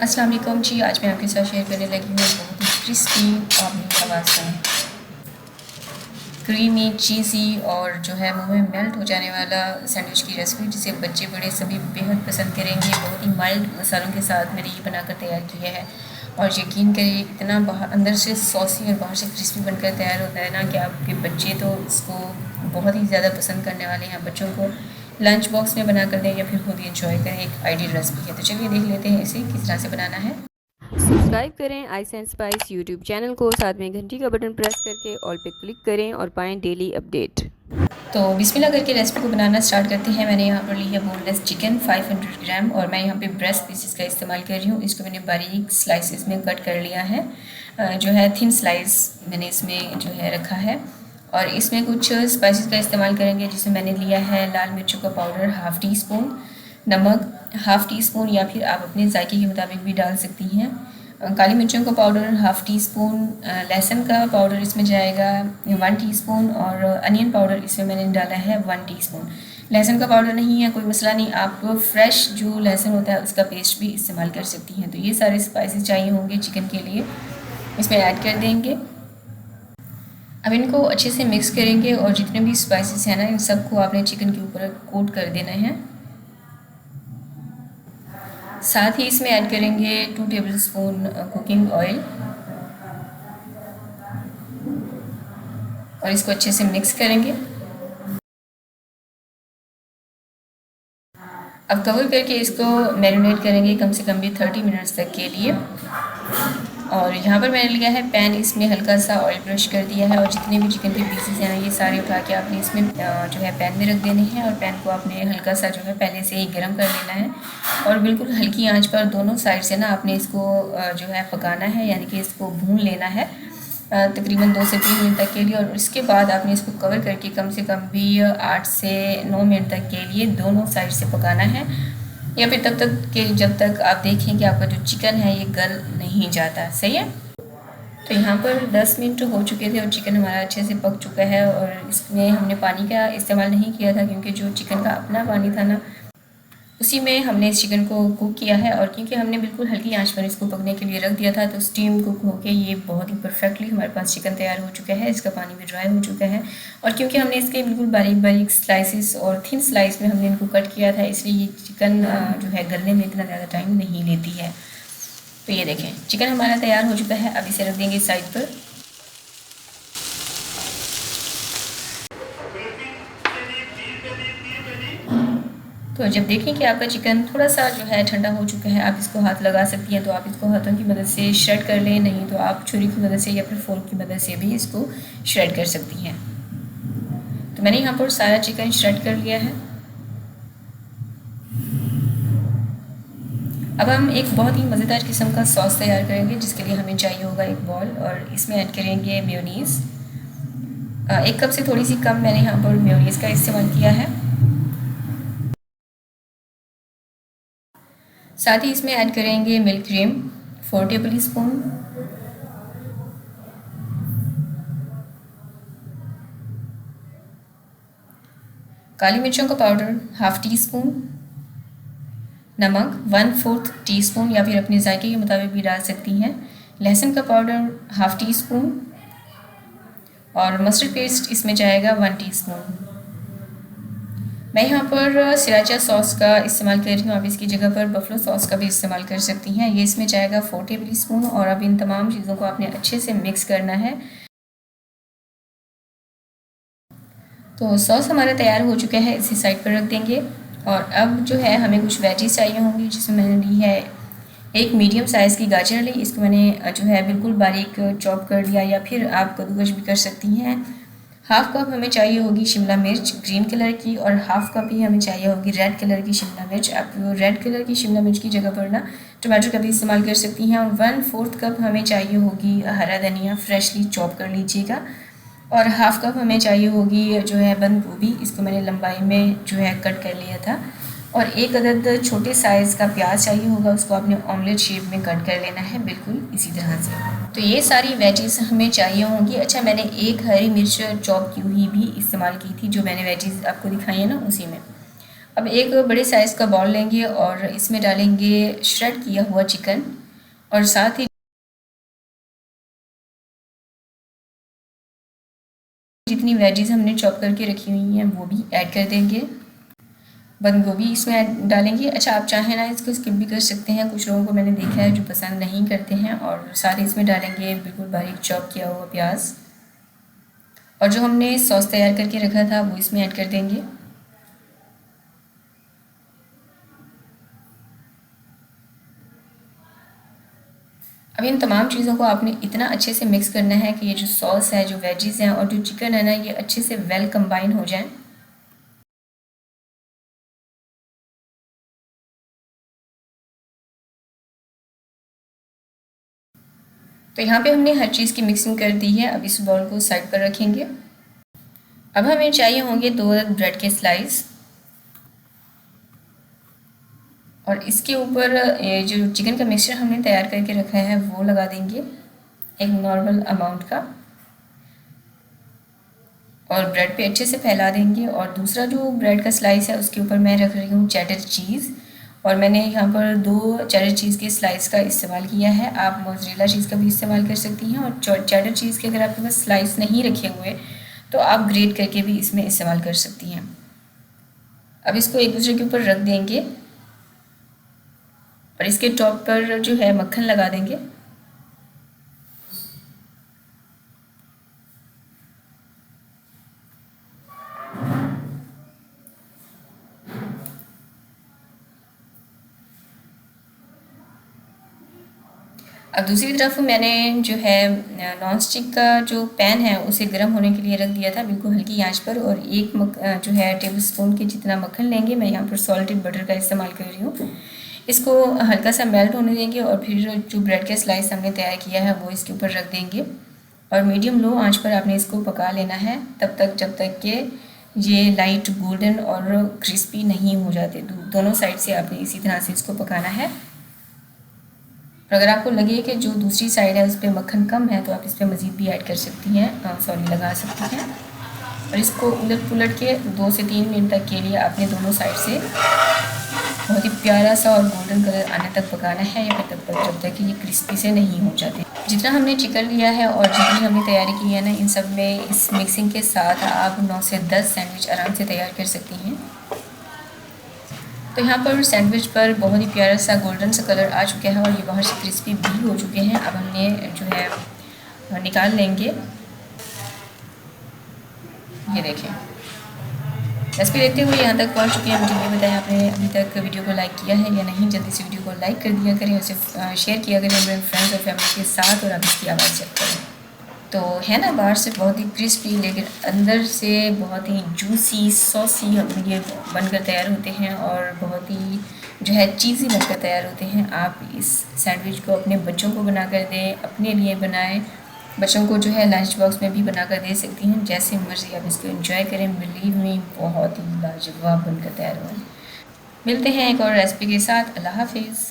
अस्सलाम वालेकुम जी। आज मैं आपके साथ शेयर करने लगी हूँ बहुत ही क्रिस्पी आपने आवाज़ सुनी, क्रीमी चीज़ी और जो है मुंह में मेल्ट हो जाने वाला सैंडविच की रेसिपी, जिसे बच्चे बड़े सभी बेहद पसंद करेंगे। बहुत ही माइल्ड मसालों के साथ मैंने ये बनाकर तैयार किया है और यकीन करिए इतना बाहर अंदर से सॉसी और बाहर से क्रिस्पी बनकर तैयार होता है ना कि आपके बच्चे तो इसको बहुत ही ज़्यादा पसंद करने वाले हैं। बच्चों को लंच बॉक्स में बना कर दें या फिर खुद ही इंजॉय करें। एक आइडियल रेसिपी है, तो चलिए देख लेते हैं इसे किस तरह से बनाना है। सब्सक्राइब करें ice and spice YouTube channel को, साथ में घंटी का बटन प्रेस करके ऑल पे क्लिक करें और पाएं डेली अपडेट। तो बिस्मिल्लाह करके रेसिपी को बनाना स्टार्ट करते हैं। मैंने यहाँ पर ली है बोनलेस चिकन 500 ग्राम और मैं यहाँ पे ब्रेस्ट पीसेस का इस्तेमाल कर रही हूँ। इसको मैंने बारीक स्लाइसेस में कट कर लिया है, जो है थिन स्लाइस मैंने इसमें जो है रखा है। और इसमें कुछ स्पाइसेस का इस्तेमाल करेंगे, जिसमें मैंने लिया है लाल मिर्चों का पाउडर हाफ़ टी स्पून, नमक हाफ़ टी स्पून या फिर आप अपने जायके के मुताबिक भी डाल सकती हैं, काली मिर्चों का पाउडर हाफ़ टी स्पून, लहसुन का पाउडर इसमें जाएगा 1 टीस्पून और अनियन पाउडर इसमें मैंने डाला है 1 टीस्पून। लहसुन का पाउडर नहीं है कोई मसला नहीं, आप फ्रेश जो लहसुन होता है उसका पेस्ट भी इस्तेमाल कर सकती हैं। तो ये सारे स्पाइसेस चाहिए होंगे चिकन के लिए, इसमें ऐड कर देंगे। अब इनको अच्छे से मिक्स करेंगे और जितने भी स्पाइसेस हैं ना इन सबको आपने चिकन के ऊपर कोट कर देना है। साथ ही इसमें ऐड करेंगे 2 टेबलस्पून कुकिंग ऑयल और इसको अच्छे से मिक्स करेंगे। अब कवर करके इसको मैरिनेट करेंगे कम से कम भी 30 मिनट्स तक के लिए। और यहाँ पर मैंने लिया है पैन, इसमें हल्का सा ऑयल ब्रश कर दिया है और जितने भी चिकन के पीसेस हैं ये सारे उठा के आपने इसमें जो है पैन में रख देने हैं और पैन को आपने हल्का सा जो है पहले से ही गर्म कर लेना है और बिल्कुल हल्की आंच पर दोनों साइड से ना आपने इसको जो है पकाना है, यानी कि इसको भून लेना है तकरीबन 2 से 3 मिनट तक के लिए। और उसके बाद आपने इसको कवर करके कम से कम भी 8 से 9 मिनट तक के लिए दोनों साइड से पकाना है, या फिर तब तक कि जब तक आप देखें कि आपका जो चिकन है ये गल नहीं जाता। सही है। तो यहाँ पर 10 मिनट हो चुके थे और चिकन हमारा अच्छे से पक चुका है और इसमें हमने पानी का इस्तेमाल नहीं किया था, क्योंकि जो चिकन का अपना पानी था ना उसी में हमने इस चिकन को कुक किया है। और क्योंकि हमने बिल्कुल हल्की आंच पर इसको पकने के लिए रख दिया था तो स्टीम कुक होके ये बहुत ही परफेक्टली हमारे पास चिकन तैयार हो चुका है। इसका पानी भी ड्राई हो चुका है और क्योंकि हमने इसके बिल्कुल बारीक बारीक स्लाइसिस और थिन स्लाइस में हमने इनको कट किया था, इसलिए ये चिकन जो है गलने में इतना ज़्यादा टाइम नहीं लेती है। तो ये देखें चिकन हमारा तैयार हो चुका है। अब इसे रख देंगे साइड पर। तो जब देखें कि आपका चिकन थोड़ा सा जो है ठंडा हो चुका है, आप इसको हाथ लगा सकती हैं। तो आप इसको हाथों की मदद से श्रेड कर लें, नहीं तो आप छुरी की मदद से या फिर फोर्क की मदद से भी इसको श्रेड कर सकती हैं। तो मैंने यहाँ पर सारा चिकन श्रेड कर लिया है। अब हम एक बहुत ही मज़ेदार किस्म का सॉस तैयार करेंगे, जिसके लिए हमें चाहिए होगा एक बॉल और इसमें ऐड करेंगे मेयोनीज़। 1 कप से थोड़ी सी कम मैंने यहाँ पर मेयोनीज़ का इस्तेमाल किया है। साथ ही इसमें ऐड करेंगे मिल्क क्रीम 4 टेबल स्पून, काली मिर्चों का पाउडर हाफ़ टी स्पून, नमक 1/4 टीस्पून या फिर अपने जायके के मुताबिक भी डाल सकती हैं, लहसुन का पाउडर हाफ़ टी स्पून और मस्टर्ड पेस्ट इसमें जाएगा 1 टीस्पून। मैं यहाँ पर सिराचा सॉस का इस्तेमाल कर रही हूँ, आप इसकी जगह पर बफलो सॉस का भी इस्तेमाल कर सकती हैं। ये इसमें जाएगा 4 टेबल स्पून और अब इन तमाम चीज़ों को आपने अच्छे से मिक्स करना है। तो सॉस हमारा तैयार हो चुका है, इसी साइड पर रख देंगे। और अब जो है हमें कुछ वेजीज चाहिए होंगी, जिसमें मैंने ली है एक मीडियम साइज़ की गाजर ली। इसको मैंने जो है बिल्कुल बारीक चॉप कर लिया या फिर आप कद्दूकश भी कर सकती हैं। हाफ़ कप हमें चाहिए होगी शिमला मिर्च ग्रीन कलर की और हाफ़ कप ही हमें चाहिए होगी रेड कलर की शिमला मिर्च। आप रेड कलर की शिमला मिर्च की जगह पर ना टमाटर का भी इस्तेमाल कर सकती हैं। और 1/4 कप हमें चाहिए होगी हरा धनिया, फ्रेशली चॉप कर लीजिएगा। और हाफ़ कप हमें चाहिए होगी जो है बंद गोभी, इसको मैंने लंबाई में जो है कट कर लिया था। और 1 अदद छोटे साइज़ का प्याज चाहिए होगा, उसको आपने ऑमलेट शेप में कट कर लेना है, बिल्कुल इसी तरह से। तो ये सारी वेजीज हमें चाहिए होंगी। अच्छा, मैंने 1 हरी मिर्च चॉप की हुई भी इस्तेमाल की थी, जो मैंने वेजीज आपको दिखाई है ना उसी में। अब एक बड़े साइज़ का बाउल लेंगे और इसमें डालेंगे श्रेड किया हुआ चिकन और साथ ही जितनी वेजीज हमने चॉप करके रखी हुई हैं वो भी ऐड कर देंगे। बंद गोभी इसमें डालेंगे। अच्छा, आप चाहें ना इसको स्किप भी कर सकते हैं, कुछ लोगों को मैंने देखा है जो पसंद नहीं करते हैं। और साथ ही इसमें डालेंगे बिल्कुल बारीक चॉप किया हुआ प्याज और जो हमने सॉस तैयार करके रखा था वो इसमें ऐड कर देंगे। अब इन तमाम चीज़ों को आपने इतना अच्छे से मिक्स करना है कि ये जो सॉस है, जो वेजीज हैं और जो चिकन है ना, ये अच्छे से वेल कंबाइन हो जाएं। तो यहाँ पे हमने हर चीज़ की मिक्सिंग कर दी है। अब इस बाउल को साइड पर रखेंगे। अब हमें चाहिए होंगे 2 ब्रेड के स्लाइस और इसके ऊपर जो चिकन का मिक्सचर हमने तैयार करके रखा है वो लगा देंगे, एक नॉर्मल अमाउंट का, और ब्रेड पे अच्छे से फैला देंगे। और दूसरा जो ब्रेड का स्लाइस है उसके ऊपर मैं रख रही हूँ चेडर चीज़ और मैंने यहाँ पर 2 चेडर चीज़ के स्लाइस का इस्तेमाल किया है। आप मोज़रेला चीज़ का भी इस्तेमाल कर सकती हैं और चेडर चीज़ के अगर आपके पास स्लाइस नहीं रखे हुए तो आप ग्रेट करके भी इसमें इस्तेमाल कर सकती हैं। अब इसको एक दूसरे के ऊपर रख देंगे और इसके टॉप पर जो है मक्खन लगा देंगे। अब दूसरी तरफ मैंने जो है नॉन स्टिक का जो पैन है उसे गर्म होने के लिए रख दिया था बिल्कुल हल्की आंच पर, और एक जो है टेबल स्पून के जितना मक्खन लेंगे। मैं यहाँ पर सॉल्टेड बटर का इस्तेमाल कर रही हूँ। इसको हल्का सा मेल्ट होने देंगे और फिर जो ब्रेड के स्लाइस हमने तैयार किया है वो इसके ऊपर रख देंगे और मीडियम लो आंच पर आपने इसको पका लेना है तब तक जब तक कि ये लाइट गोल्डन और क्रिस्पी नहीं हो जाते। दोनों साइड से आपने इसी तरह से इसको पकाना है। और अगर आपको लगे कि जो दूसरी साइड है उस पर मक्खन कम है तो आप इस पर मज़ीद भी ऐड कर सकती हैं, लगा सकती हैं। और इसको उलट पुलट के 2 से 3 मिनट तक के लिए आपने दोनों साइड से बहुत ही प्यारा सा और गोल्डन कलर आने तक पकाना है, या फिर तब तक जब तक कि ये क्रिस्पी से नहीं हो जाते। जितना हमने चिकन लिया है और जितनी हमने तैयारी की है ना, इन सब में इस मिक्सिंग के साथ आप 9 से 10 सैंडविच आराम से तैयार कर सकती हैं। तो यहाँ पर सैंडविच पर बहुत ही प्यारा सा गोल्डन सा कलर आ चुका है और ये बाहर से क्रिस्पी भी हो चुके हैं। अब हमने जो है निकाल लेंगे। ये देखें, रेसिपी देखते हुए यहाँ तक पहुँच चुके हैं। मुझे ये बताएं आपने अभी तक वीडियो को लाइक किया है या नहीं। जल्दी से वीडियो को लाइक कर दिया करें, उसे शेयर किया करें अपने फ्रेंड्स और फैमिली के साथ, और आप इसकी आवाज़ चेक करें। तो है ना, बाहर से बहुत ही क्रिस्पी लेकिन अंदर से बहुत ही जूसी सॉसी ये बनकर तैयार होते हैं और बहुत ही जो है चीज़ी बनकर तैयार होते हैं। आप इस सैंडविच को अपने बच्चों को बना कर दें, अपने लिए बनाएं, बच्चों को जो है लंच बॉक्स में भी बना कर दे सकती हैं। जैसे मर्ज़ी आप इसको एंजॉय करें। बिलीव मी, बहुत ही लाजवाब बनकर तैयार हुआ है। मिलते हैं एक और रेसिपी के साथ। अल्लाह हाफिज़।